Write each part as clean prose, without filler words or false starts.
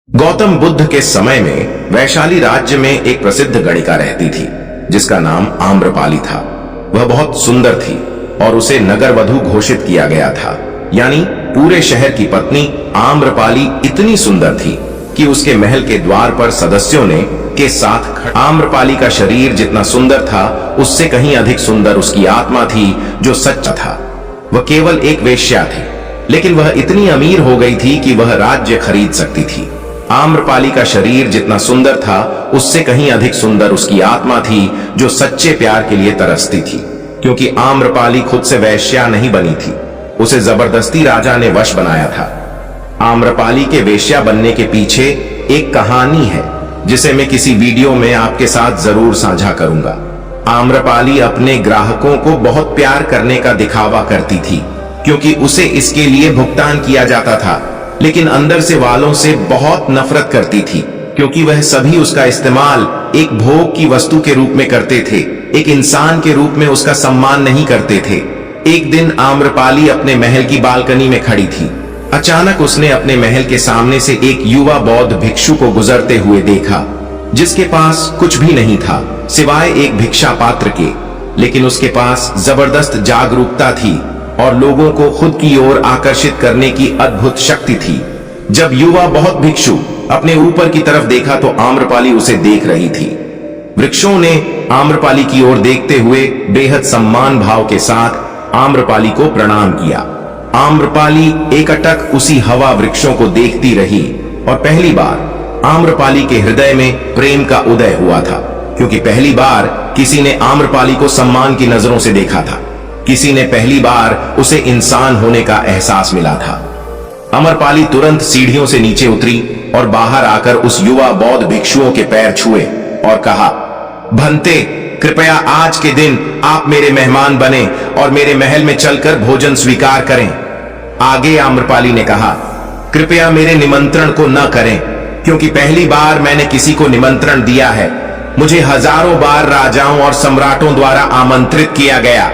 गौतम बुद्ध के समय में वैशाली राज्य में एक प्रसिद्ध गणिका रहती थी जिसका नाम आम्रपाली था। वह बहुत सुंदर थी और उसे नगर वधू घोषित किया गया था, यानी पूरे शहर की पत्नी आम्रपाली इतनी सुंदर थी कि उसके महल के द्वार पर सदस्यों ने के साथ आम्रपाली का शरीर जितना सुंदर था उससे कहीं अधिक सुंदर उसकी आत्मा थी जो सच्चा था। वह केवल एक वेश्या थी, लेकिन वह इतनी अमीर हो गई थी कि वह राज्य खरीद सकती थी। आम्रपाली का शरीर जितना सुंदर था उससे कहीं अधिक सुंदर उसकी आत्मा थी जो सच्चे प्यार के लिए तरसती थी। क्योंकि आम्रपाली खुद से वेश्या नहीं बनी थी, उसे जबरदस्ती राजा ने वश बनाया था। आम्रपाली के वेश्या बनने के पीछे एक कहानी है जिसे मैं किसी वीडियो में आपके साथ जरूर साझा करूंगा। आम्रपाली अपने ग्राहकों को बहुत प्यार करने का दिखावा करती थी क्योंकि उसे इसके लिए भुगतान किया जाता था, लेकिन अंदर से वालों से बहुत नफरत करती थी क्योंकि वह सभी उसका इस्तेमाल एक भोग की वस्तु के रूप में करते थे, एक इंसान के रूप में उसका सम्मान नहीं करते थे। एक दिन आम्रपाली अपने महल की बालकनी में खड़ी थी। अचानक उसने अपने महल के सामने से एक युवा बौद्ध भिक्षु को गुजरते हुए देखा जिसके पास कुछ भी नहीं था सिवाय एक भिक्षा पात्र के, लेकिन उसके पास जबरदस्त जागरूकता थी और लोगों को खुद की ओर आकर्षित करने की अद्भुत शक्ति थी। जब युवा बौद्ध भिक्षु अपने ऊपर की तरफ देखा तो आम्रपाली उसे देख रही थी। वृक्षों ने आम्रपाली की ओर देखते हुए बेहद सम्मान भाव के साथ आम्रपाली को प्रणाम किया। आम्रपाली एकटक उसी हवा वृक्षों को देखती रही और पहली बार आम्रपाली के हृदय में प्रेम का उदय हुआ था, क्योंकि पहली बार किसी ने आम्रपाली को सम्मान की नजरों से देखा था। किसी ने पहली बार उसे इंसान होने का एहसास मिला था। आम्रपाली तुरंत सीढ़ियों से नीचे उतरी और बाहर आकर उस युवा बौद्ध भिक्षुओं के पैर छुए और कहा, भंते, कृपया आज के दिन आप मेरे मेहमान बने और मेरे महल में चलकर भोजन स्वीकार करें। आगे आम्रपाली ने कहा, कृपया मेरे निमंत्रण को न करें, क्योंकि पहली बार मैंने किसी को निमंत्रण दिया है। मुझे हजारों बार राजाओं और सम्राटों द्वारा आमंत्रित किया गया,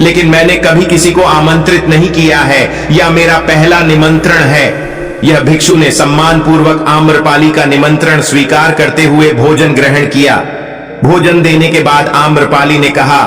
लेकिन मैंने कभी किसी को आमंत्रित नहीं किया है। यह मेरा पहला निमंत्रण है। यह भिक्षु ने सम्मान पूर्वक आम्रपाली का निमंत्रण स्वीकार करते हुए भोजन ग्रहण किया। भोजन देने के बाद आम्रपाली ने कहा,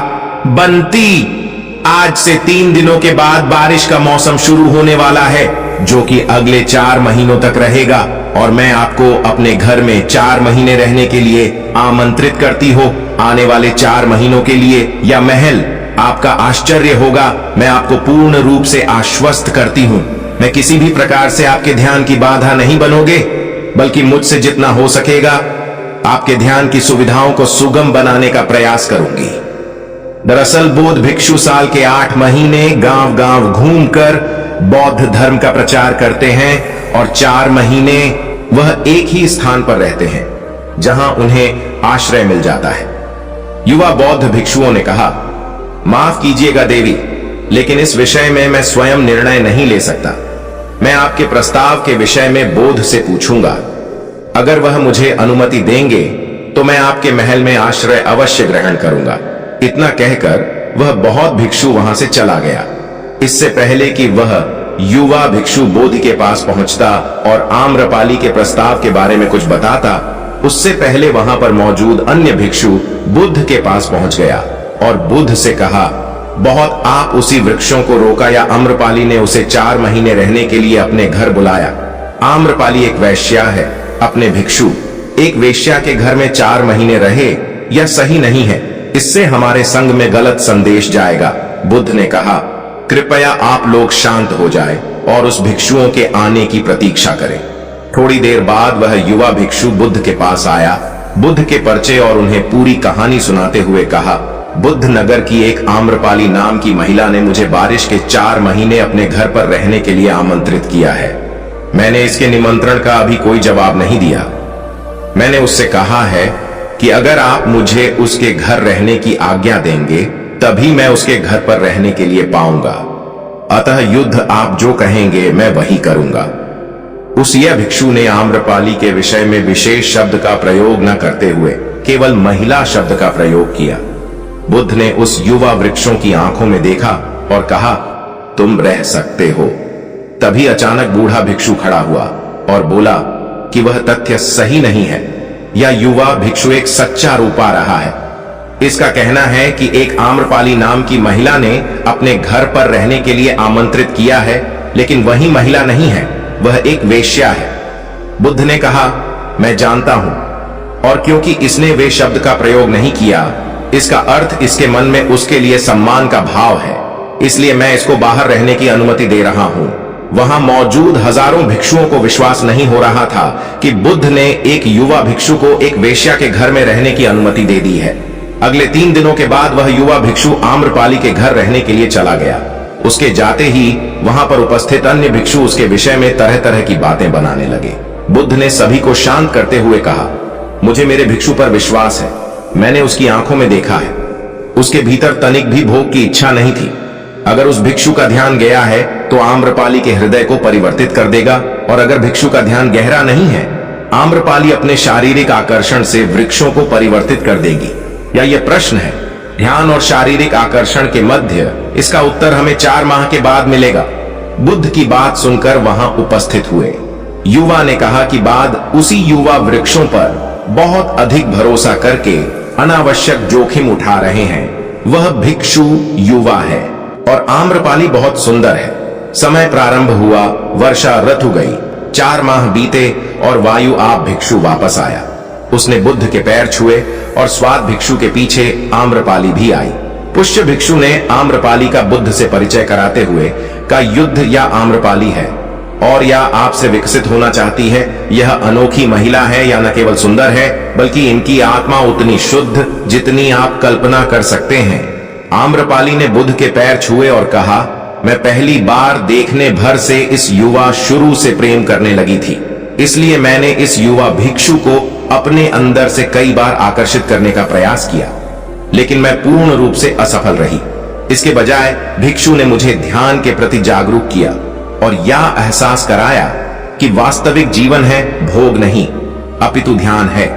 बंती, आज से 3 दिनों के बाद बारिश का मौसम शुरू होने वाला है, जो कि अगले 4 महीनों तक रहेगा, और मैं आपको अपने घर में 4 महीने रहने के लिए आमंत्रित करती हूँ। आने वाले 4 महीनों के लिए यह महल आपका आश्चर्य होगा। मैं आपको पूर्ण रूप से आश्वस्त करती हूँ, मैं किसी भी प्रकार से आपके ध्यान की बाधा नहीं बनोगे, बल्कि मुझसे जितना हो सकेगा आपके ध्यान की सुविधाओं को सुगम बनाने का प्रयास करूंगी। दरअसल बौद्ध भिक्षु साल के 8 महीने गांव गांव घूमकर बौद्ध धर्म का प्रचार करते हैं और 4 महीने वह एक ही स्थान पर रहते हैं जहां उन्हें आश्रय मिल जाता है। युवा बौद्ध भिक्षुओं ने कहा, माफ कीजिएगा देवी, लेकिन इस विषय में मैं स्वयं निर्णय नहीं ले सकता। मैं आपके प्रस्ताव के विषय में बोध से पूछूंगा। अगर वह मुझे अनुमति देंगे तो मैं आपके महल में आश्रय अवश्य ग्रहण करूंगा। इतना कहकर वह बौद्ध भिक्षु वहां से चला गया। इससे पहले कि वह युवा भिक्षु बोध के पास पहुंचता और आम्रपाली के प्रस्ताव के बारे में कुछ बताता, उससे पहले वहां पर मौजूद अन्य भिक्षु बुद्ध के पास पहुंच गया और बुद्ध से कहा, बहुत आप उसी वृक्षों को रोका या आम्रपाली ने उसे 4 महीने रहने के लिए अपने घर बुलाया। आम्रपाली एक वैश्या है। अपने भिक्षु एक वेश्या के घर में 4 महीने रहे, यह सही नहीं है। इससे हमारे संघ में गलत संदेश जाएगा। बुद्ध ने कहा, कृपया आप लोग शांत हो जाएं और उस भिक्षुओं के आने की प्रतीक्षा करें। थोड़ी देर बाद वह युवा भिक्षु बुद्ध के पास आया। बुद्ध के परिचय और उन्हें पूरी कहानी सुनाते हुए कहा, बुद्ध नगर की एक आम्रपाली नाम की महिला ने मुझे बारिश के 4 महीने अपने घर पर रहने के लिए आमंत्रित किया है। मैंने इसके निमंत्रण का अभी कोई जवाब नहीं दिया। मैंने उससे कहा है कि अगर आप मुझे उसके घर रहने की आज्ञा देंगे तभी मैं उसके घर पर रहने के लिए पाऊंगा। अतः युद्ध आप जो कहेंगे मैं वही करूंगा। उस यह भिक्षु ने आम्रपाली के विषय में विशेष शब्द का प्रयोग न करते हुए केवल महिला शब्द का प्रयोग किया। बुद्ध ने उस युवा वृक्षों की आंखों में देखा और कहा, तुम रह सकते हो। तभी अचानक बूढ़ा भिक्षु खड़ा हुआ और बोला, कि वह तथ्य सही नहीं है। यह युवा भिक्षु एक सच्चा रूपा रहा है। इसका कहना है कि एक आम्रपाली नाम की महिला ने अपने घर पर रहने के लिए आमंत्रित किया है, लेकिन वही महिला नहीं है, वह एक वेश्या है। बुद्ध ने कहा, मैं जानता हूं, और क्योंकि इसने वे शब्द का प्रयोग नहीं किया, इसका अर्थ इसके मन में उसके लिए सम्मान का भाव है, इसलिए मैं इसको बाहर रहने की अनुमति दे रहा हूं। वहां मौजूद हजारों भिक्षुओं को विश्वास नहीं हो रहा था कि बुद्ध ने एक युवा भिक्षु को एक वेश्या के घर में रहने की अनुमति दे दी है। अगले 3 दिनों के बाद वह युवा भिक्षु आम्रपाली के घर रहने के लिए चला गया। उसके जाते ही वहां पर उपस्थित अन्य भिक्षु उसके विषय में तरह तरह की बातें बनाने लगे। बुद्ध ने सभी को शांत करते हुए कहा, मुझे मेरे भिक्षु पर विश्वास है। मैंने उसकी आंखों में देखा है, उसके भीतर तनिक भी भोग की इच्छा नहीं थी। अगर उस भिक्षु का ध्यान गया है तो आम्रपाली के हृदय को परिवर्तित कर देगा, और अगर भिक्षु का ध्यान गहरा नहीं है, आम्रपाली अपने शारीरिक आकर्षण से वृक्षों को परिवर्तित कर देगी। या यह प्रश्न है, ध्यान और शारीरिक आकर्षण के मध्य, इसका उत्तर हमें 4 माह के बाद मिलेगा। बुद्ध की बात सुनकर वहां उपस्थित हुए युवा ने कहा कि बाद उसी युवा वृक्षों पर बहुत अधिक भरोसा करके अनावश्यक जोखिम उठा रहे हैं। वह भिक्षु युवा है और आम्रपाली बहुत सुंदर है। समय प्रारंभ हुआ, वर्षा ऋतु गई, 4 माह बीते और वायु आप भिक्षु वापस आया। उसने बुद्ध के पैर छुए और स्वाद भिक्षु के पीछे आम्रपाली भी आई। पुष्य भिक्षु ने आम्रपाली का बुद्ध से परिचय कराते हुए कहा, युद्ध या आम्रपाली है और या आपसे विकसित होना चाहती है। यह अनोखी महिला है, या न केवल सुंदर है बल्कि इनकी आत्मा उतनी शुद्ध जितनी आप कल्पना कर सकते हैं। आम्रपाली ने बुद्ध के पैर छुए और कहा, मैं पहली बार देखने भर से इस युवा शुरू से प्रेम करने लगी थी, इसलिए मैंने इस युवा भिक्षु को अपने अंदर से कई बार आकर्षित करने का प्रयास किया, लेकिन मैं पूर्ण रूप से असफल रही। इसके बजाय भिक्षु ने मुझे ध्यान के प्रति जागरूक किया और यह एहसास कराया कि वास्तविक जीवन है भोग नहीं, अपितु ध्यान है।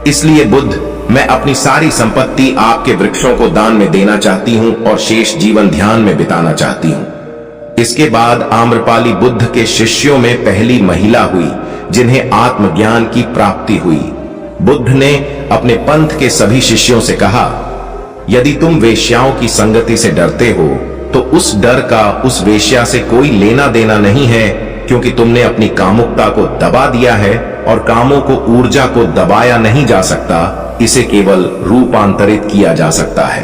इसलिए बुद्ध, मैं अपनी सारी संपत्ति आपके वृक्षों को दान में देना चाहती हूं और शेष जीवन ध्यान में बिताना चाहती हूं। इसके बाद आम्रपाली बुद्ध के शिष्यों में पहली महिला हुई जिन्हें आत्मज्ञान की प्राप्ति हुई। बुद्ध ने अपने पंथ के सभी शिष्यों से कहा, यदि तुम वेश्याओं की संगति से डरते हो तो उस डर का उस वेश्या से कोई लेना देना नहीं है, क्योंकि तुमने अपनी कामुकता को दबा दिया है और कामों को ऊर्जा को दबाया नहीं जा सकता, इसे केवल रूपांतरित किया जा सकता है।